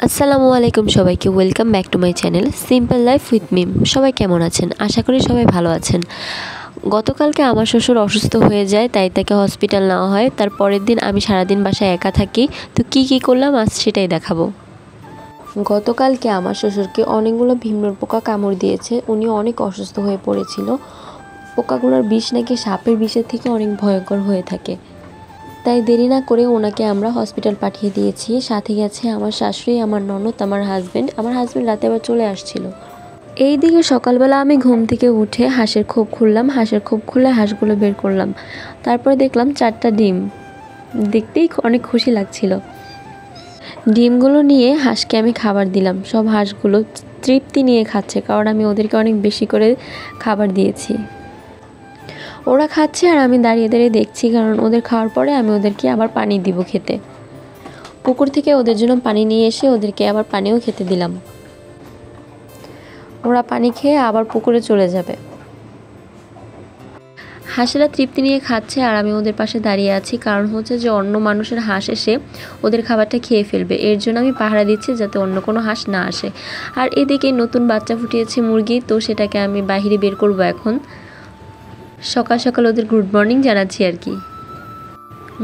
আসসালামু আলাইকুম সবাইকে welcome back to my channel simple life with Mim. সবাই কেমন আছেন? আশা করি সবাই ভালো আছেন। গতকালকে আমার শ্বশুর অসুস্থ হয়ে যায়, তাই তাকে হসপিটাল নেওয়া হয়। তার পরের দিন আমি সারাদিন বাসায় একা থাকি। তো কি করলাম আজ সেটাই দেখাবো। গতকালকে আমার শ্বশুরকে অনেকগুলো ভিমরুল পোকা কামড় দিয়েছে। উনি অনেক অসুস্থ হয়ে পড়েছিল। পোকাগুলোর বিষ নাকি সাপের বিষের থেকে অনেক ভয়ঙ্কর হয়ে থাকে। তাই দেরি না করে ওনাকে আমরা হসপিটাল পাঠিয়ে দিয়েছি। সাথে গেছে আমার শাশুড়ি, আমার ননদ, আমার হাজব্যান্ড রাতে আবার চলে আসছিল। এই দিকে সকালবেলা আমি ঘুম থেকে উঠে হাঁসের খোপ খুললাম। হাঁসের খোপ খুলে হাঁসগুলো বের করলাম। তারপরে দেখলাম 4টা ডিম। দেখতেই অনেক খুশি লাগছিল। ডিমগুলো নিয়ে হাঁসকে আমি খাবার দিলাম। সব হাঁসগুলো তৃপ্তি নিয়ে খাচ্ছে, কারণ আমি ওদেরকে অনেক বেশি করে খাবার দিয়েছি। ওরা খাচ্ছে আর আমি দাঁড়িয়ে দাঁড়িয়ে দেখছি, কারণ ওদের খাওয়ার পরে আমি ওদেরকে আবার পানি দিব খেতে। পুকুর থেকে ওদের জন্য পানি নিয়ে এসে ওদেরকে আবার পানিও খেতে দিলাম। ওরা পানি খেয়ে আবার পুকুরে চলে যাবে। হাঁসেরা তৃপ্তি নিয়ে খাচ্ছে আর আমি ওদের পাশে দাঁড়িয়ে আছি, কারণ হচ্ছে যে অন্য মানুষের হাঁস এসে ওদের খাবারটা খেয়ে ফেলবে। এর জন্য আমি পাহারা দিচ্ছি যাতে অন্য কোনো হাঁস না আসে। আর এদিকে নতুন বাচ্চা ফুটিয়েছে মুরগি, তো সেটাকে আমি বাইরে বের করব এখন। সকাল সকাল ওদের গুড মর্নিং জানাচ্ছি আর কি।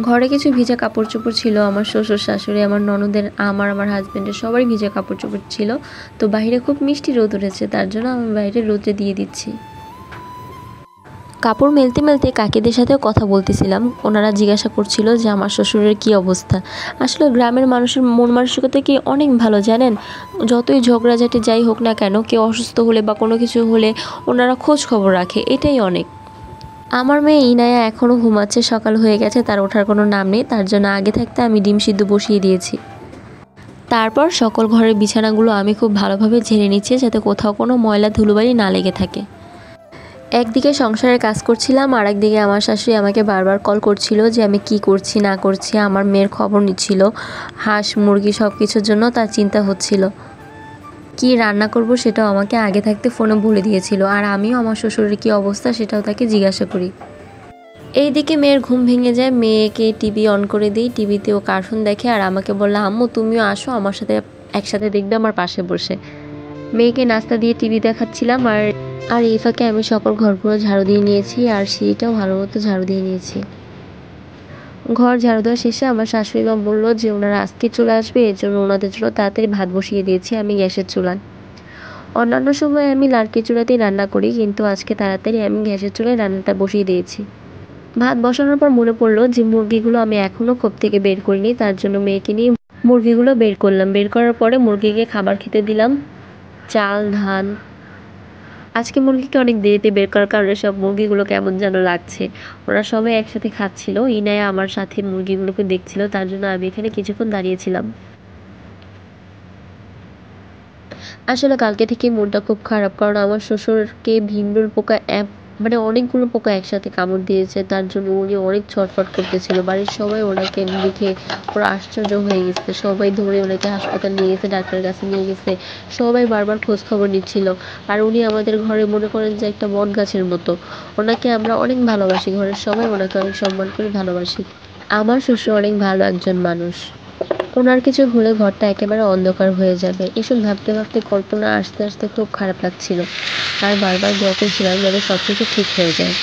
ঘরে কিছু ভিজা কাপড় চোপড় ছিল, আমার শ্বশুর শাশুড়ি, আমার ননদের, আমার হাজব্যান্ডের সবারই ভিজা কাপড় চোপড় ছিল। তো বাইরে খুব মিষ্টি রোদ উঠেছে, তার জন্য আমি বাইরে রোদে দিয়ে দিচ্ছি। কাপড় মেলতে মেলতে কাকিদের সাথেও কথা বলতেছিলাম। ওনারা জিজ্ঞাসা করছিল যে আমার শ্বশুরের কি অবস্থা। আসলে গ্রামের মানুষের মন মানসিকতা কি অনেক ভালো জানেন। যতই ঝগড়াঝাটি যাই হোক না কেন, কেউ অসুস্থ হলে বা কোনো কিছু হলে ওনারা খোঁজ খবর রাখে, এটাই অনেক। আমার মেয়ে ইনায়া এখনও ঘুমাচ্ছে, সকাল হয়ে গেছে, তার ওঠার কোনো নাম নেই। তার জন্য আগে থাকতে আমি ডিম সিদ্ধ বসিয়ে দিয়েছি। তারপর সকল ঘরের বিছানাগুলো আমি খুব ভালোভাবে ঝেড়ে নিচ্ছি, যাতে কোথাও কোনো ময়লা ধুলোবালি না লেগে থাকে। একদিকে সংসারের কাজ করছিলাম, আর একদিকে আমার শাশুড়ি আমাকে বারবার কল করছিল যে আমি কি করছি না করছি। আমার মেয়ের খবর নিচ্ছিল। হাঁস মুরগি সব কিছুর জন্য তার চিন্তা হচ্ছিল। কি রান্না করব সেটাও আমাকে আগে থাকতে ফোনে বলে দিয়েছিল, আর আমিও আমার শ্বশুরের কী অবস্থা সেটাও তাকে জিজ্ঞাসা করি। এইদিকে মেয়ের ঘুম ভেঙে যায়, মেয়েকে টিভি অন করে দিই। টিভিতে ও কার্টুন দেখে আর আমাকে বলল, আম্মু তুমিও আসো আমার সাথে, একসাথে দেখবে আমার পাশে বসে। মেয়েকে নাস্তা দিয়ে টিভি দেখাচ্ছিলাম, আর এই ফাঁকে আমি সকল ঘরগুলো ঝাড়ু দিয়ে নিয়েছি, আর সিঁড়িটাও ভালো মতো ঝাড়ু দিয়ে নিয়েছি। ঘর ঝাড়ু দেওয়া শেষে আমার শাশুড়ি মা বললো যে ওনারা আজকে চলে আসবে, এর জন্য ওনাদের জন্য তাড়াতাড়ি ভাত বসিয়ে দিয়েছি আমি গ্যাসের চুলায়। অন্যান্য সময় আমি লাড়কি চুলাতেই রান্না করি, কিন্তু আজকে তাড়াতাড়ি আমি গ্যাসের চুলায় রান্নাটা বসিয়ে দিয়েছি। ভাত বসানোর পর মনে পড়লো যে মুরগিগুলো আমি এখনও খোপ থেকে বের করিনি, তার জন্য মেয়েকে নিয়ে মুরগিগুলো বের করলাম। বের করার পরে মুরগিকে খাবার খেতে দিলাম, চাল ধান। আজকে মুরগিকে অনেক দেরিতে বের করার কারণে সব মুরগিগুলো কেমন যেন লাগছে। ওরা সবাই একসাথে খাচ্ছিল। ইনায়া আমার সাথে মুরগিগুলোকে দেখছিল, তার জন্য আমি এখানে কিছুক্ষণ দাঁড়িয়েছিলাম। আসলে কালকে থেকে মনটা খুব খারাপ, কারণ আমার শ্বশুরকে ভিমরুল পোকা অনেকগুলো পোকা একসাথে কামড় দিয়েছে। তার জন্য উনি অনেক ছটফট করতেছিল। বাড়ির সবাই ওনাকে দেখে পুরো আশ্চর্য হয়ে গেছে। সবাই ধরে ওনাকে হাসপাতাল নিয়ে গেছে, ডাক্তারের কাছে নিয়ে গেছে। সবাই বারবার খোঁজ খবর নিচ্ছিল। আর উনি আমাদের ঘরে মনে করেন যে একটা বট গাছের মতো। ওনাকে আমরা অনেক ভালোবাসি, ঘরের সবাই ওনাকে অনেক সম্মান করে ভালোবাসি। আমার শ্বশুর অনেক ভালো একজন মানুষ। ওনার কিছু হলে ঘরটা একেবারে অন্ধকার হয়ে যাবে। এসব ভাবতে ভাবতে কল্পনা আসতে আসতে খুব খারাপ লাগছিল। আর বারবার দোয়া করছিলাম যাতে সব কিছু ঠিক হয়ে যায়।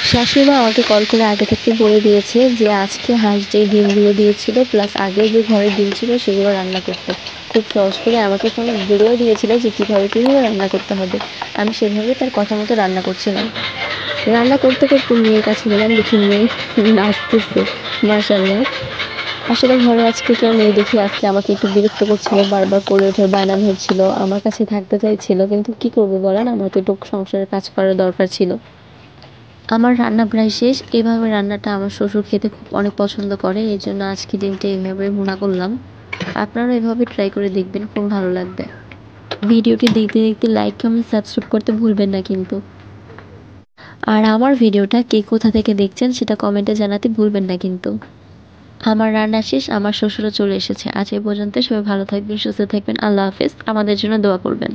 শাশুড়িমা আমাকে কল করে আগে থেকে বলে দিয়েছে যে আজকে হাঁস যে ডিমগুলো দিয়েছিল প্লাস আগে যে ঘরের ডিম ছিল সেগুলো রান্না করতে। খুব সহজ করে আমাকে ফোনে বলেও দিয়েছিল যে কীভাবে রান্না করতে হবে। আমি সেভাবে তার কথা মতো রান্না করছিলাম। রান্না করতে করতে মেয়ের কাছে গেলাম, দেখি মেয়ে নাচতেছে। মাশাআল্লাহ। আসলে ঘরে আজকে কেউ নেই দেখে আজকে আমাকে একটু বিরক্ত করছিল, বারবার করে ওঠে, বায়না ধরছিল, আমার কাছে থাকতে চাইছিল। কিন্তু কি করবো বলেন, আমার তো একটু সংসারের কাজ করার দরকার ছিল। আমার রান্না প্রায় শেষ। এভাবে রান্নাটা আমার শ্বশুর খেতে খুব অনেক পছন্দ করে, এই জন্য আজকে ডিমটা এইভাবে ভুনা করলাম। আপনারা এভাবে ট্রাই করে দেখবেন, খুব ভালো লাগবে। ভিডিওটি দেখতে দেখতে লাইক কমেন্ট সাবস্ক্রাইব করতে ভুলবেন না কিন্তু। আর আমার ভিডিওটা কে কোথা থেকে দেখছেন সেটা কমেন্টে জানাতে ভুলবেন না কিন্তু। আমার রান্না শেষ, আমার শ্বশুরও চলে এসেছে। আজ এই পর্যন্ত। সবাই ভালো থাকবেন, সুস্থ থাকবেন। আল্লাহ হাফেজ। আমাদের জন্য দোয়া করবেন।